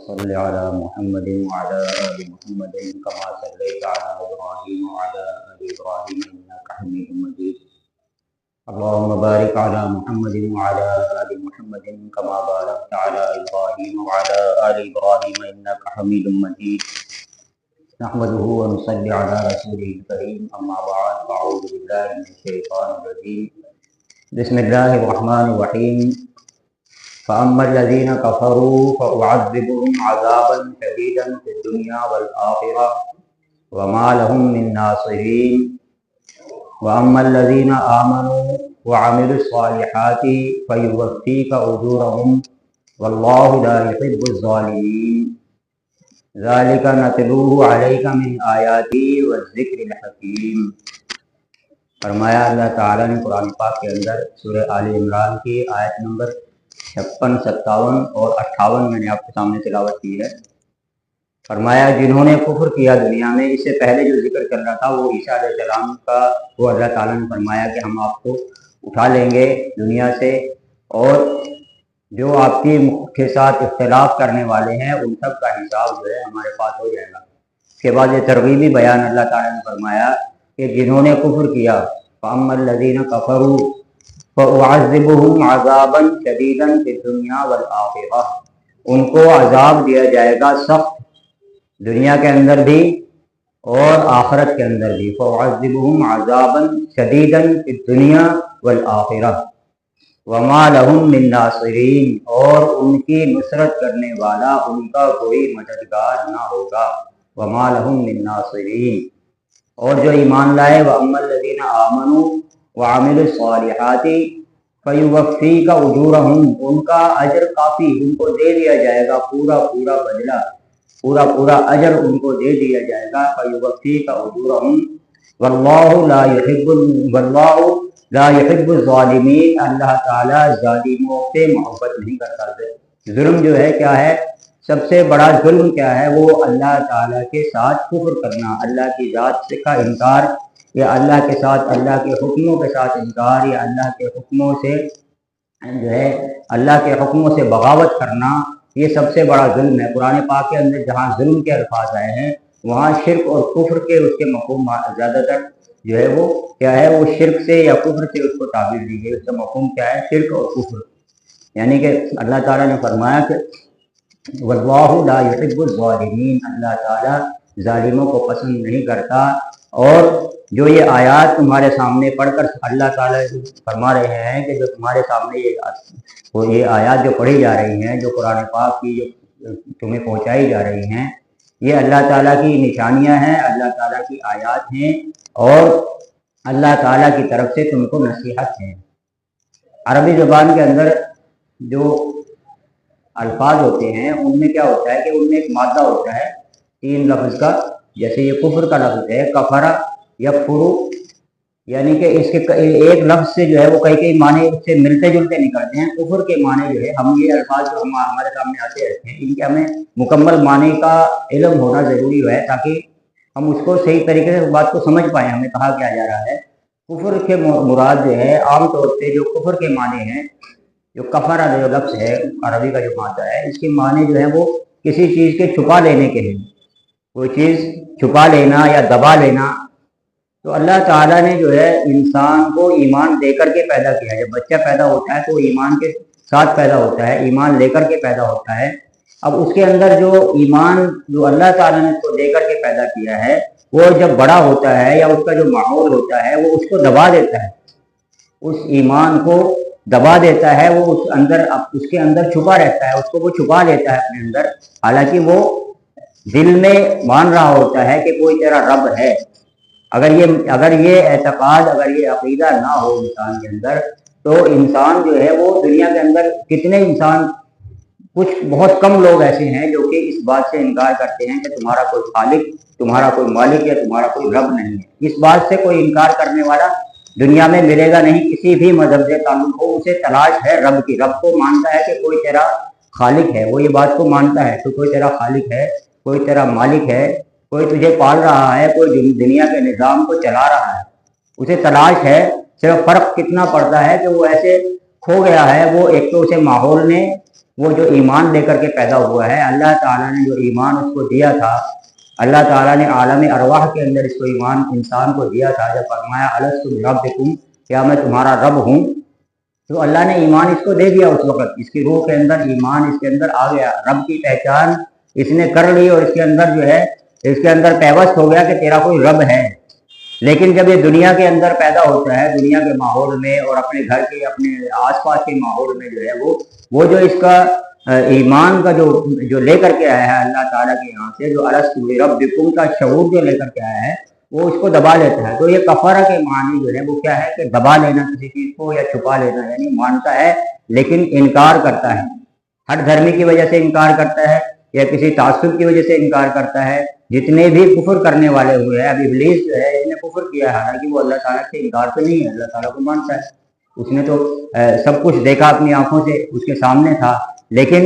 صل على محمد وعلى آل محمد كما صليت على إبراهيم وعلى آل إبراهيم إنك حميد مجيد. اللهم بارك على محمد وعلى آل محمد كما باركت على إبراهيم وعلى آل إبراهيم إنك حميد مجيد. نحمده ونصلي على رسوله الكريم. أما بعد فأعوذ بالله من الشيطان الرجيم. بسم الله الرحمن الرحيم. فأما الذين كفروا فأعذبهم عذابا شديدا في الدنيا والآخرة وما لهم من ناصرين. وأما الذين آمنوا وعملوا الصالحات فيوفيك أجورهم والله لا يحب الظالمين. ذلك نتلوه عليك من آياته والذكر الحكيم. فرمایا اللہ تعالیٰ نے قرآن پاک کے اندر سورہ آل عمران کی آیت نمبر 56, 57 اور 58 میں نے آپ کے سامنے تلاوت کی ہے. فرمایا جنہوں نے کفر کیا دنیا میں، اس سے پہلے جو ذکر کر رہا تھا وہ عیسیٰ علیہ السلام کا، وہ اللہ تعالیٰ نے فرمایا کہ ہم آپ کو اٹھا لیں گے دنیا سے، اور جو آپ کے ساتھ اختلاف کرنے والے ہیں ان سب کا حساب جو ہے ہمارے پاس ہو جائے گا. اس کے بعد یہ ترغیبی بیان اللہ تعالیٰ نے فرمایا کہ جنہوں نے کفر کیا فَأَمَّا الَّذِينَ كَفَرُوا فَأُعَذِّبُهُمْ عَذَابًا شَدِيدًا فِي الدُّنْيَا وَالْآخِرَةِ، ان کو عذاب دیا جائے گا سخت دنیا کے اندر بھی اور آخرت کے اندر بھی. فَأُعَذِّبُهُمْ عَذَابًا شَدِيدًا فِي الدُّنْيَا وَالْآخِرَةِ وَمَا لَهُم مِّن نَّاصِرِينَ، اور ان کی نصرت کرنے والا ان کا کوئی مددگار نہ ہوگا. وَمَا لَهُم مِّن نَّاصِرِينَ، اور جو ایمان لائے وَأَمَّا الَّذِينَ آمَنُوا وَعَمِلُوا الصَّالِحَاتِ فَيُوَفِّيكَ أُجُورَهُمْ، ان کا اجر کافی ان کو دے دیا جائے گا، پورا بدلہ، پورا اجر ان کو دے دیا جائے گا. فَيُوَفِّيكَ أُجُورَهُمْ وَاللَّهُ لا يحب الظالمین، اللہ تعالیٰ ظالموں سے محبت نہیں کرتا. ظلم جو ہے کیا ہے، سب سے بڑا ظلم کیا ہے، وہ اللہ تعالیٰ کے ساتھ کفر کرنا، اللہ کی ذات کا انکار، یا اللہ کے ساتھ اللہ کے حکموں کے ساتھ انکار، یا اللہ کے حکموں سے جو ہے اللہ کے حکموں سے بغاوت کرنا، یہ سب سے بڑا ظلم ہے. قرآن پاک کے اندر جہاں ظلم کے الفاظ آئے ہیں وہاں شرک اور کفر کے اس کے مفہوم زیادہ تر جو ہے وہ کیا ہے، وہ شرک سے یا کفر سے اس کو تعبیر دی گئی. اس کا مفہوم کیا ہے، شرک اور کفر. یعنی کہ اللہ تعالیٰ نے فرمایا کہ واللہ لا یحب الظالمین، اللہ تعالیٰ ظالموں کو پسند نہیں کرتا. اور جو یہ آیات تمہارے سامنے پڑھ کر اللہ تعالیٰ فرما رہے ہیں کہ جو تمہارے سامنے یہ آیات جو پڑھی جا رہی ہیں، جو قرآن پاک کی جو تمہیں پہنچائی جا رہی ہیں، یہ اللہ تعالیٰ کی نشانیاں ہیں، اللہ تعالیٰ کی آیات ہیں، اور اللہ تعالیٰ کی طرف سے تم کو نصیحت ہے. عربی زبان کے اندر جو الفاظ ہوتے ہیں ان میں کیا ہوتا ہے کہ ان میں ایک مادہ ہوتا ہے 3 لفظ کا. جیسے یہ کفر کا لفظ ہے کفرا یکفرو، یعنی کہ اس کے ایک لفظ سے جو ہے وہ کئی معنی اس سے ملتے جلتے نکلتے ہیں. کفر کے معنی جو ہے، ہم یہ الفاظ جو ہمارے سامنے آتے رہتے ہیں ان کے ہمیں مکمل معنی کا علم ہونا ضروری ہے تاکہ ہم اس کو صحیح طریقے سے اس بات کو سمجھ پائیں ہمیں کہا کیا جا رہا ہے. کفر کے مراد جو ہے عام طور سے جو کفر کے معنی ہیں، جو کفرا جو لفظ ہے عربی کا جو مادہ ہے، اس کے معنی جو ہے وہ کسی چیز کے چھپا لینے کے ہیں، کوئی چیز چھپا لینا یا دبا لینا. تو اللہ تعالیٰ نے جو ہے انسان کو ایمان دے کر کے پیدا کیا ہے. جب بچہ پیدا ہوتا ہے تو وہ ایمان کے ساتھ پیدا ہوتا ہے، ایمان لے کر کے پیدا ہوتا ہے. اب اس کے اندر جو ایمان جو اللہ تعالیٰ نے اس کو دے کر کے پیدا کیا ہے، وہ جب بڑا ہوتا ہے یا اس کا جو ماحول ہوتا ہے وہ اس کو دبا دیتا ہے، اس ایمان کو دبا دیتا ہے. وہ اس کے اندر چھپا رہتا ہے، اس کو وہ چھپا لیتا ہے اپنے اندر، حالانکہ وہ دل میں مان رہا ہوتا ہے کہ کوئی تیرا رب ہے. اگر یہ اعتقاد، اگر یہ عقیدہ نہ ہو انسان کے اندر تو انسان جو ہے وہ دنیا کے اندر کتنے انسان، کچھ بہت کم لوگ ایسے ہیں جو کہ اس بات سے انکار کرتے ہیں کہ تمہارا کوئی خالق، تمہارا کوئی مالک یا تمہارا کوئی رب نہیں ہے. اس بات سے کوئی انکار کرنے والا دنیا میں ملے گا نہیں. کسی بھی مذہب سے تعلق ہو، اسے تلاش ہے رب کی. رب کو مانتا ہے کہ کوئی تیرا خالق ہے، وہ یہ بات کو مانتا ہے کہ کوئی تیرا خالق ہے، کوئی تیرا مالک ہے، کوئی تجھے پال رہا ہے، کوئی دنیا کے نظام کو چلا رہا ہے، اسے تلاش ہے. صرف فرق کتنا پڑتا ہے کہ وہ ایسے کھو گیا ہے وہ ایک تو اسے ماحول نے وہ جو ایمان لے کر کے پیدا ہوا ہے، اللہ تعالیٰ نے جو ایمان اس کو دیا تھا، اللہ تعالیٰ نے عالم ارواح کے اندر اس کو ایمان انسان کو دیا تھا، جب فرمایا الست بربکم، کیا میں تمہارا رب ہوں، تو اللہ نے ایمان اس کو دے دیا اس وقت، اس کی روح کے اندر ایمان اس کے اندر آ گیا، رب کی پہچان اس نے کر لی، اور اس کے اندر جو ہے اس کے اندر پیوست ہو گیا کہ تیرا کوئی رب ہے۔ لیکن جب یہ دنیا کے اندر پیدا ہوتا ہے، دنیا کے ماحول میں اور اپنے گھر کے اپنے آس پاس کے ماحول میں جو ہے وہ جو اس کا ایمان کا جو لے کر کے آیا ہے اللہ تعالیٰ کے یہاں سے، جو الست بربکم کا شعور جو لے کر کے آیا ہے، وہ اس کو دبا لیتا ہے۔ تو یہ کفارہ کے معنی جو ہے وہ کیا ہے کہ دبا لینا کسی چیز کو یا چھپا لینا، یعنی مانتا ہے لیکن انکار کرتا ہے، ہر دھرمی کی وجہ سے انکار کرتا ہے یا کسی تعصب کی وجہ سے انکار کرتا ہے۔ جتنے بھی کفر کرنے والے ہوئے ہیں، اب ابلیس جو ہے اس نے کفر کیا ہے، حالانکہ وہ اللہ تعالیٰ سے انکار تو نہیں ہے، اللہ تعالیٰ کو مانتا ہے، اس نے تو سب کچھ دیکھا اپنی آنکھوں سے، اس کے سامنے تھا، لیکن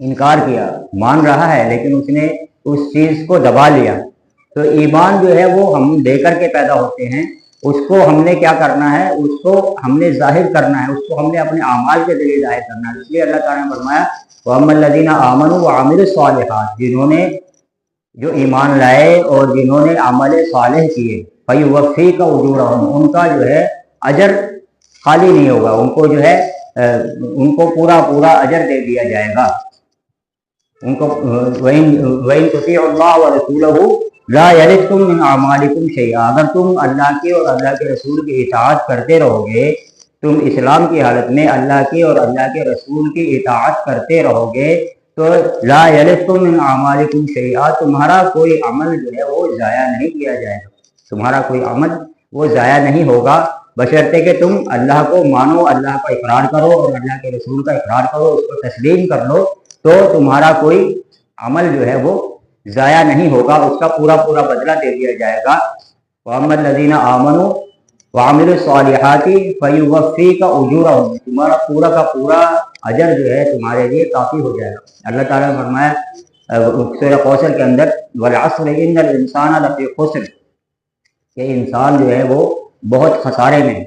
انکار کیا، مان رہا ہے لیکن اس نے اس چیز کو دبا لیا۔ تو ایمان جو ہے وہ ہم دے کر کے پیدا ہوتے ہیں، اس کو ہم نے کیا کرنا ہے، اس کو ہم نے ظاہر کرنا ہے، اس کو ہم نے اپنے اعمال کے ذریعے ظاہر کرنا ہے۔ اس لیے اللہ تعالیٰ نے فرمایا وَأَمَّا الَّذِينَ آمَنُوا وَعَمِلُوا الصَّالِحَاتِ، جنہوں نے جو ایمان لائے اور جنہوں نے عمل صالح کیے، فَيُوَفِّيكَ أُجُورَهُمْ، ان کا جو ہے اجر خالی نہیں ہوگا، ان کو جو ہے ان کو پورا اجر دے دیا جائے گا، ان کو وَإِن تُطِيعُوا اللَّهَ وَرَسُولَهُ لَا يَلِدْكُم مِّنْ أَعْمَالِكُمْ شَيْئًا، اگر تم اللہ کی اور اللہ کے رسول کی اطاعت کرتے رہو گے، تم اسلام کی حالت میں اللہ کی اور اللہ کے رسول کی اطاعت کرتے رہو گے، تو لا یلدکم من اعمالکم شیئا، تمہارا کوئی عمل جو ہے وہ ضائع نہیں کیا جائے گا، تمہارا کوئی عمل وہ ضائع نہیں ہوگا، بشرطے کہ تم اللہ کو مانو، اللہ کا اقرار کرو اور اللہ کے رسول کا اقرار کرو، اس کو تسلیم کر لو، تو تمہارا کوئی عمل جو ہے وہ ضائع نہیں ہوگا، اس کا پورا بدلہ دے دیا جائے گا۔ وَأَمَّا الَّذِينَ آمَنُوا وَعَمِلُوا الصَّالِحَاتِ فَيُوَفِّيكَ أُجُورَهُم، تمہارا پورا کا پورا اجر جو ہے تمہارے لیے کافی ہو جائے گا۔ اللہ تعالیٰ نے فرمایا سورہ کوثر کے اندر وَالْعَصْرِ إِنَّ الْإِنسَانَ لَفِي خُسْرٍ، کہ انسان جو ہے وہ بہت خسارے میں۔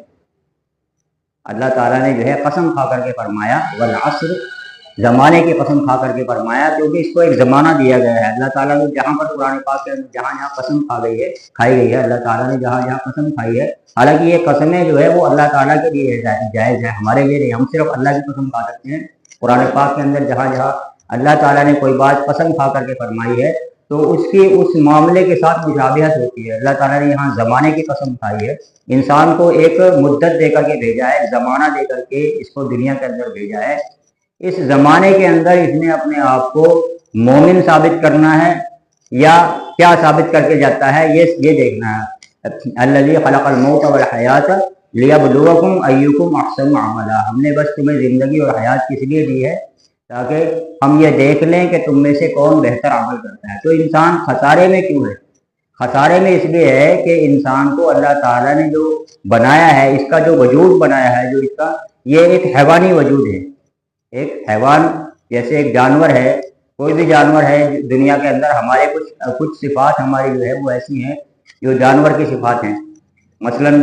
اللہ تعالیٰ نے جو ہے قسم کھا کر کے فرمایا والعصر، زمانے کی قسم کھا کر کے فرمایا، کیونکہ اس کو ایک زمانہ دیا گیا ہے۔ اللہ تعالیٰ نے جہاں پر قرآن پاک کے اندر جہاں قسم کھائی گئی ہے، اللہ تعالیٰ نے جہاں قسم کھائی ہے، حالانکہ یہ قسمیں جو ہے وہ اللہ تعالیٰ کے لیے جائز ہے، ہمارے لیے نہیں، ہم صرف اللہ کی قسم کھا سکتے ہیں۔ قرآن پاک کے اندر جہاں اللہ تعالیٰ نے کوئی بات قسم کھا کر کے فرمائی ہے تو اس معاملے کے ساتھ مشابہت ہوتی ہے۔ اللہ تعالیٰ نے یہاں زمانے کی قسم کھائی ہے، انسان کو ایک مدت دے کر کے بھیجا ہے، زمانہ دے کر کے اس کو دنیا کے اندر بھیجا ہے۔ اس زمانے کے اندر اس نے اپنے آپ کو مومن ثابت کرنا ہے یا کیا ثابت کر کے جاتا ہے، یہ دیکھنا ہے۔ الذی خلق الموت والحیات لیبلوکم ایکم احسن عملا، ہم نے بس تمہیں زندگی اور حیات کس لیے دی ہے تاکہ ہم یہ دیکھ لیں کہ تم میں سے کون بہتر عمل کرتا ہے۔ تو انسان خسارے میں کیوں ہے؟ خسارے میں اس لیے ہے کہ انسان کو اللہ تعالیٰ نے جو بنایا ہے، اس کا جو وجود بنایا ہے، جو اس کا یہ ایک حیوانی وجود ہے، ایک حیوان جیسے ایک جانور ہے، کوئی بھی جانور ہے دنیا کے اندر، ہمارے کچھ صفات ہماری جو ہے وہ ایسی ہیں جو جانور کی صفات ہیں۔ مثلاً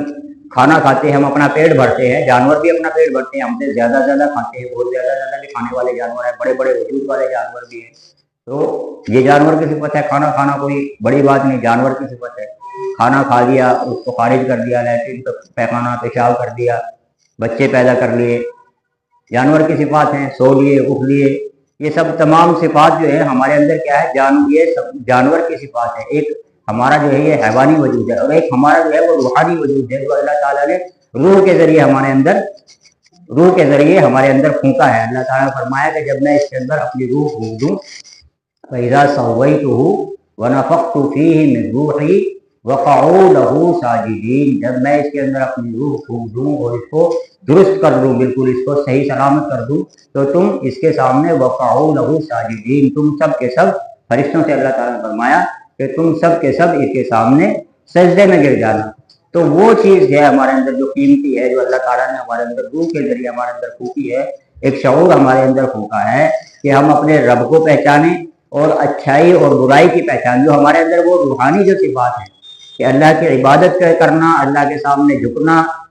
کھانا کھاتے ہیں، ہم اپنا پیٹ بھرتے ہیں، جانور بھی اپنا پیٹ بھرتے ہیں، ہم سے زیادہ کھاتے ہیں، بہت زیادہ بھی کھانے والے جانور ہیں، بڑے وجود والے جانور بھی ہیں۔ تو یہ جانور کی صفت ہے، کھانا کھانا کوئی بڑی بات نہیں، جانور کی صفت ہے۔ کھانا کھا لیا، اس کو خارج کر دیا، لیٹرین پیخانہ پیشاب کر دیا، بچے پیدا کر لیے، جانور کی صفات ہیں۔ سو لیے، اٹھ لیے، یہ سب تمام صفات جو ہے ہمارے اندر کیا ہے، یہ سب جانور کی صفات ہے۔ ایک ہمارا جو ہے یہ حیوانی وجود ہے، اور ایک ہمارا جو ہے وہ روحانی وجود ہے، جو اللہ تعالیٰ نے روح کے ذریعے ہمارے اندر پھونکا ہے۔ اللہ تعالیٰ نے فرمایا کہ جب میں اس کے اندر اپنی روح پھونک دوں فَإِذَا سَوَّيْتُهُ وَنَفَخْتُ فِيهِ مِن رُّوحِي وَقَعُوا لَهُ سَاجِدِينَ، جب میں اس کے اندر اپنی روح پھونک دوں اور اس کو درست کر دوں، بالکل اس کو صحیح سلامت کر دوں، تو تم اس کے سامنے وَقَعُوا لَهُ سَاجِدِينَ، تم سب کے سب فرشتوں سے اللہ تعالیٰ نے فرمایا کہ تم سب کے سب اس کے سامنے سجدے میں گر جانا۔ تو وہ چیز ہے ہمارے اندر جو قیمتی ہے، جو اللہ تعالیٰ نے ہمارے اندر روح کے ذریعے ہمارے اندر پھونکی ہے، ایک شعور ہمارے اندر پھونکا ہے کہ ہم اپنے رب کو پہچانیں اور اچھائی اور برائی کی پہچان، جو ہمارے اندر وہ روحانی جو صفات ہیں کہ اللہ کی عبادت کرنا، اللہ کے سامنے جھکنا،